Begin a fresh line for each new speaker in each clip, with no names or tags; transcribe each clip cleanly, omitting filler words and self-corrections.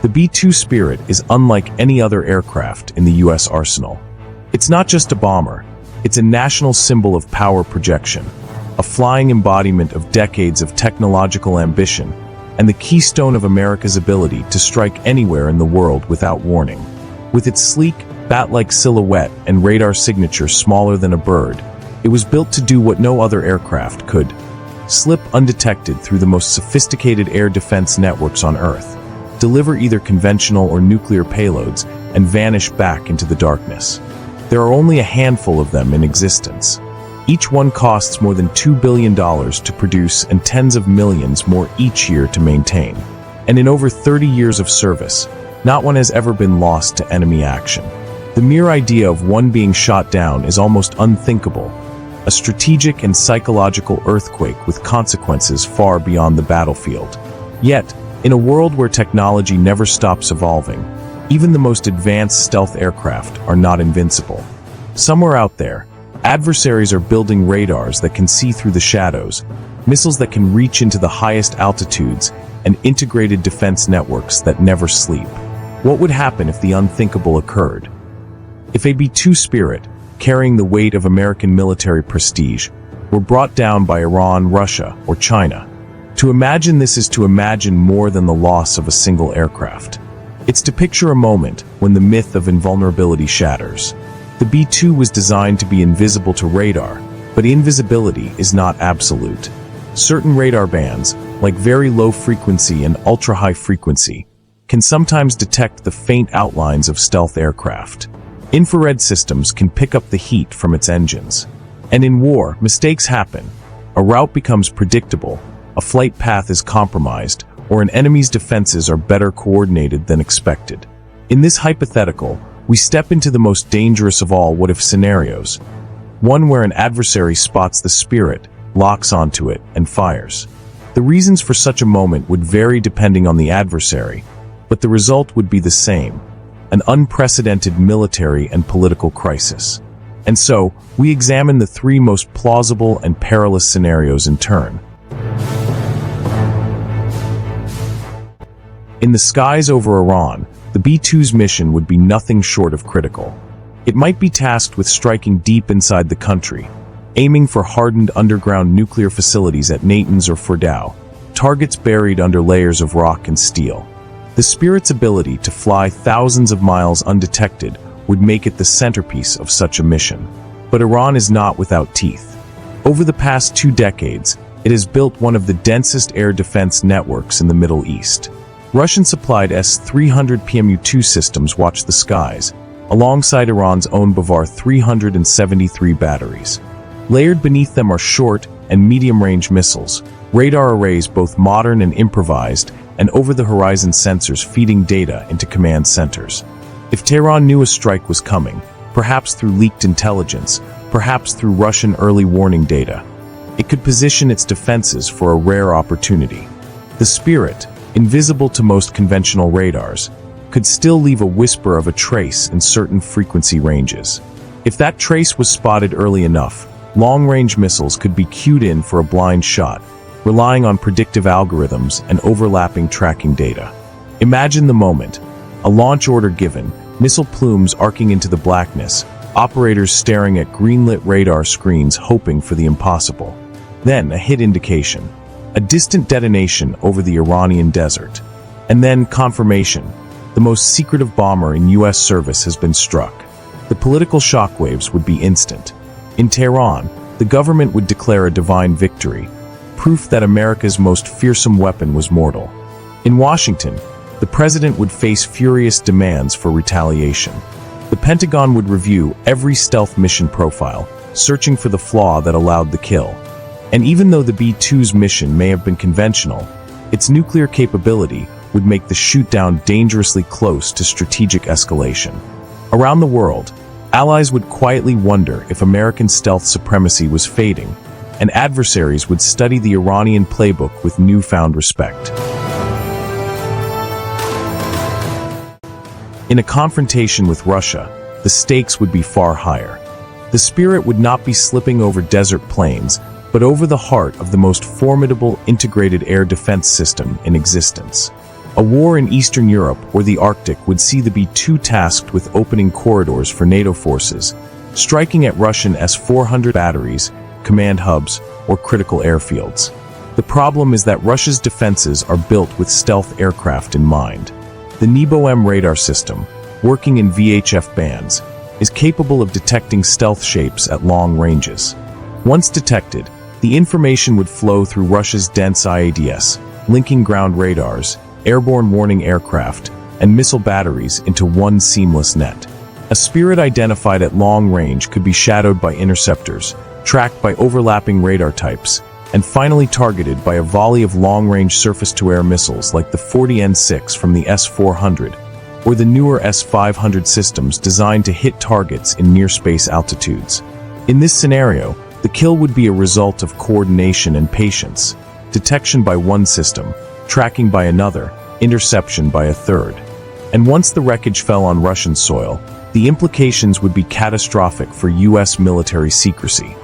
The B-2 Spirit is unlike any other aircraft in the U.S. arsenal. It's not just a bomber, it's a national symbol of power projection, a flying embodiment of decades of technological ambition, and the keystone of America's ability to strike anywhere in the world without warning. With its sleek, bat-like silhouette and radar signature smaller than a bird, it was built to do what no other aircraft could: slip undetected through the most sophisticated air defense networks on Earth, deliver either conventional or nuclear payloads, and vanish back into the darkness. There are only a handful of them in existence. Each one costs more than $2 billion to produce and tens of millions more each year to maintain. And in over 30 years of service, not one has ever been lost to enemy action. The mere idea of one being shot down is almost unthinkable, a strategic and psychological earthquake with consequences far beyond the battlefield. Yet, in a world where technology never stops evolving, even the most advanced stealth aircraft are not invincible. Somewhere out there, adversaries are building radars that can see through the shadows, missiles that can reach into the highest altitudes, and integrated defense networks that never sleep. What would happen if the unthinkable occurred? If a B-2 Spirit, carrying the weight of American military prestige, were brought down by Iran, Russia, or China? To imagine this is to imagine more than the loss of a single aircraft. It's to picture a moment when the myth of invulnerability shatters. The B-2 was designed to be invisible to radar, but invisibility is not absolute. Certain radar bands, like very low frequency and ultra-high frequency, can sometimes detect the faint outlines of stealth aircraft. Infrared systems can pick up the heat from its engines. And in war, mistakes happen. A route becomes predictable, a flight path is compromised, or an enemy's defenses are better coordinated than expected. In this hypothetical, we step into the most dangerous of all what-if scenarios, one where an adversary spots the Spirit, locks onto it, and fires. The reasons for such a moment would vary depending on the adversary, but the result would be the same: an unprecedented military and political crisis. And so, we examine the three most plausible and perilous scenarios in turn. In the skies over Iran, the B-2's mission would be nothing short of critical. It might be tasked with striking deep inside the country, aiming for hardened underground nuclear facilities at Natanz or Fordow, targets buried under layers of rock and steel. The Spirit's ability to fly thousands of miles undetected would make it the centerpiece of such a mission. But Iran is not without teeth. Over the past 2 decades, it has built one of the densest air defense networks in the Middle East. Russian-supplied S-300 PMU-2 systems watch the skies, alongside Iran's own Bavar 373 batteries. Layered beneath them are short and medium-range missiles, radar arrays both modern and improvised, and over-the-horizon sensors feeding data into command centers. If Tehran knew a strike was coming, perhaps through leaked intelligence, perhaps through Russian early warning data, it could position its defenses for a rare opportunity. The Spirit, invisible to most conventional radars, could still leave a whisper of a trace in certain frequency ranges. If that trace was spotted early enough, long-range missiles could be cued in for a blind shot, relying on predictive algorithms and overlapping tracking data. Imagine the moment: a launch order given, missile plumes arcing into the blackness, operators staring at green-lit radar screens hoping for the impossible. Then a hit indication, a distant detonation over the Iranian desert. And then confirmation: the most secretive bomber in U.S. service has been struck. The political shockwaves would be instant. In Tehran, the government would declare a divine victory, proof that America's most fearsome weapon was mortal. In Washington, the president would face furious demands for retaliation. The Pentagon would review every stealth mission profile, searching for the flaw that allowed the kill. And even though the B-2's mission may have been conventional, its nuclear capability would make the shoot-down dangerously close to strategic escalation. Around the world, allies would quietly wonder if American stealth supremacy was fading, and adversaries would study the Iranian playbook with newfound respect. In a confrontation with Russia, the stakes would be far higher. The Spirit would not be slipping over desert plains, but over the heart of the most formidable integrated air defense system in existence. A war in Eastern Europe or the Arctic would see the B-2 tasked with opening corridors for NATO forces, striking at Russian S-400 batteries, command hubs, or critical airfields. The problem is that Russia's defenses are built with stealth aircraft in mind. The NEBO-M radar system, working in VHF bands, is capable of detecting stealth shapes at long ranges. Once detected, the information would flow through Russia's dense IADS, linking ground radars, airborne warning aircraft, and missile batteries into one seamless net. A Spirit identified at long range could be shadowed by interceptors, tracked by overlapping radar types, and finally targeted by a volley of long-range surface-to-air missiles like the 40N6 from the S-400, or the newer S-500 systems designed to hit targets in near-space altitudes. In this scenario, the kill would be a result of coordination and patience, detection by one system, tracking by another, interception by a third. And once the wreckage fell on Russian soil, the implications would be catastrophic for U.S. military secrecy.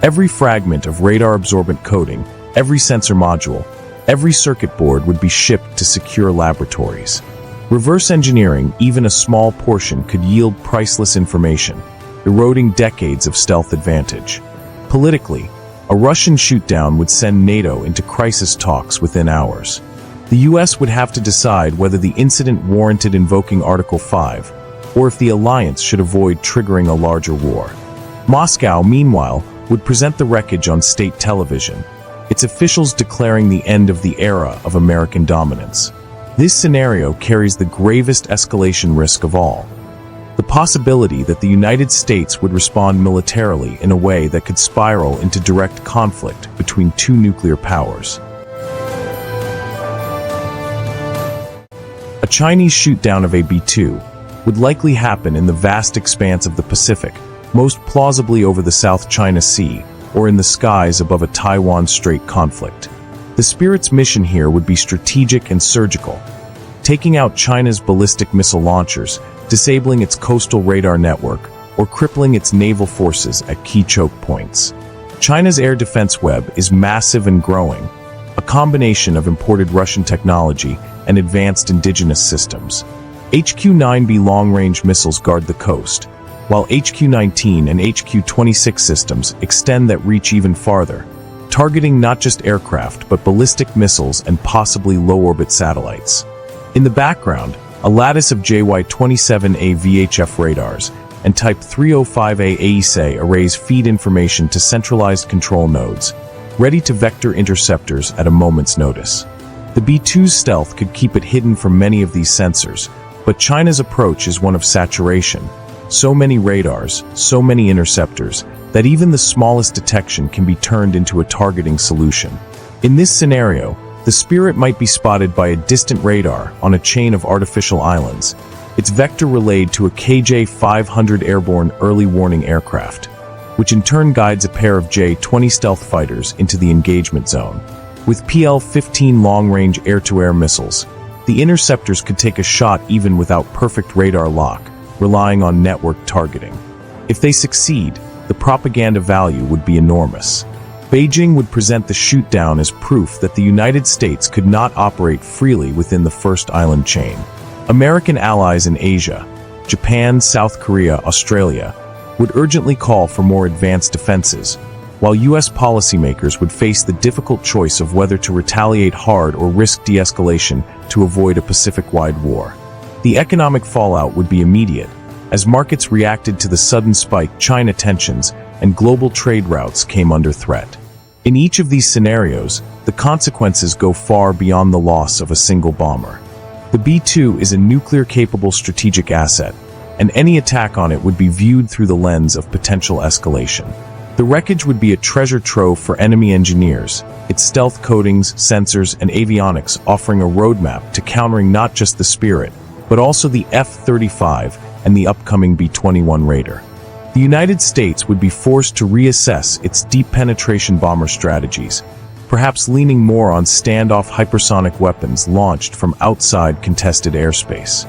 Every fragment of radar-absorbent coating, every sensor module, every circuit board would be shipped to secure laboratories. Reverse engineering even a small portion could yield priceless information, eroding decades of stealth advantage. Politically, a Russian shootdown would send NATO into crisis talks within hours. The U.S. would have to decide whether the incident warranted invoking Article 5, or if the alliance should avoid triggering a larger war. Moscow, meanwhile, would present the wreckage on state television, its officials declaring the end of the era of American dominance. This scenario carries the gravest escalation risk of all: the possibility that the United States would respond militarily in a way that could spiral into direct conflict between two nuclear powers. A Chinese shootdown of a B-2 would likely happen in the vast expanse of the Pacific, most plausibly over the South China Sea or in the skies above a Taiwan Strait conflict. The Spirit's mission here would be strategic and surgical, taking out China's ballistic missile launchers, disabling its coastal radar network, or crippling its naval forces at key choke points. China's air defense web is massive and growing, a combination of imported Russian technology and advanced indigenous systems. HQ-9B long-range missiles guard the coast, while HQ-19 and HQ-26 systems extend that reach even farther, targeting not just aircraft but ballistic missiles and possibly low-orbit satellites. In the background, a lattice of JY-27A VHF radars and Type 305A AESA arrays feed information to centralized control nodes, ready to vector interceptors at a moment's notice. The B-2's stealth could keep it hidden from many of these sensors, but China's approach is one of saturation. So many radars, so many interceptors, that even the smallest detection can be turned into a targeting solution. In this scenario, the Spirit might be spotted by a distant radar on a chain of artificial islands, its vector relayed to a KJ-500 airborne early warning aircraft, which in turn guides a pair of J-20 stealth fighters into the engagement zone. With PL-15 long-range air-to-air missiles, the interceptors could take a shot even without perfect radar lock, relying on network targeting. If they succeed, the propaganda value would be enormous. Beijing would present the shootdown as proof that the United States could not operate freely within the first island chain. American allies in Asia, Japan, South Korea, Australia, would urgently call for more advanced defenses, while U.S. policymakers would face the difficult choice of whether to retaliate hard or risk de-escalation to avoid a Pacific-wide war. The economic fallout would be immediate, as markets reacted to the sudden spike China tensions and global trade routes came under threat. In each of these scenarios, the consequences go far beyond the loss of a single bomber. The B-2 is a nuclear-capable strategic asset, and any attack on it would be viewed through the lens of potential escalation. The wreckage would be a treasure trove for enemy engineers, its stealth coatings, sensors, and avionics offering a roadmap to countering not just the Spirit, but also the F-35 and the upcoming B-21 Raider. The United States would be forced to reassess its deep penetration bomber strategies, perhaps leaning more on standoff hypersonic weapons launched from outside contested airspace.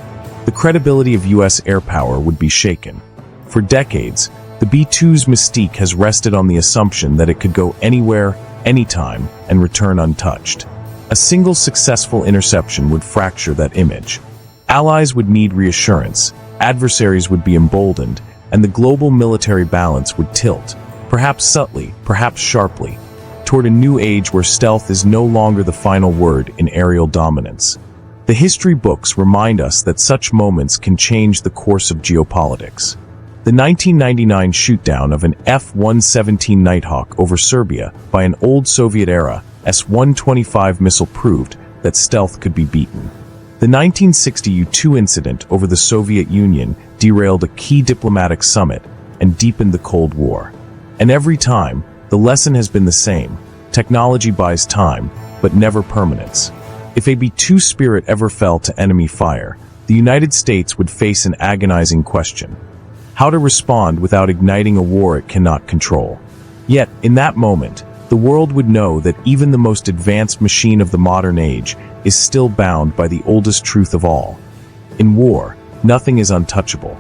The credibility of U.S. air power would be shaken. For decades, the B-2's mystique has rested on the assumption that it could go anywhere, anytime, and return untouched. A single successful interception would fracture that image. Allies would need reassurance, adversaries would be emboldened, and the global military balance would tilt, perhaps subtly, perhaps sharply, toward a new age where stealth is no longer the final word in aerial dominance. The history books remind us that such moments can change the course of geopolitics. The 1999 shootdown of an F-117 Nighthawk over Serbia by an old Soviet-era S-125 missile proved that stealth could be beaten. The 1960 U-2 incident over the Soviet Union derailed a key diplomatic summit and deepened the Cold War. And every time, the lesson has been the same: technology buys time, but never permanence. If a B-2 Spirit ever fell to enemy fire, the United States would face an agonizing question: how to respond without igniting a war it cannot control. Yet, in that moment, the world would know that even the most advanced machine of the modern age is still bound by the oldest truth of all. In war, nothing is untouchable.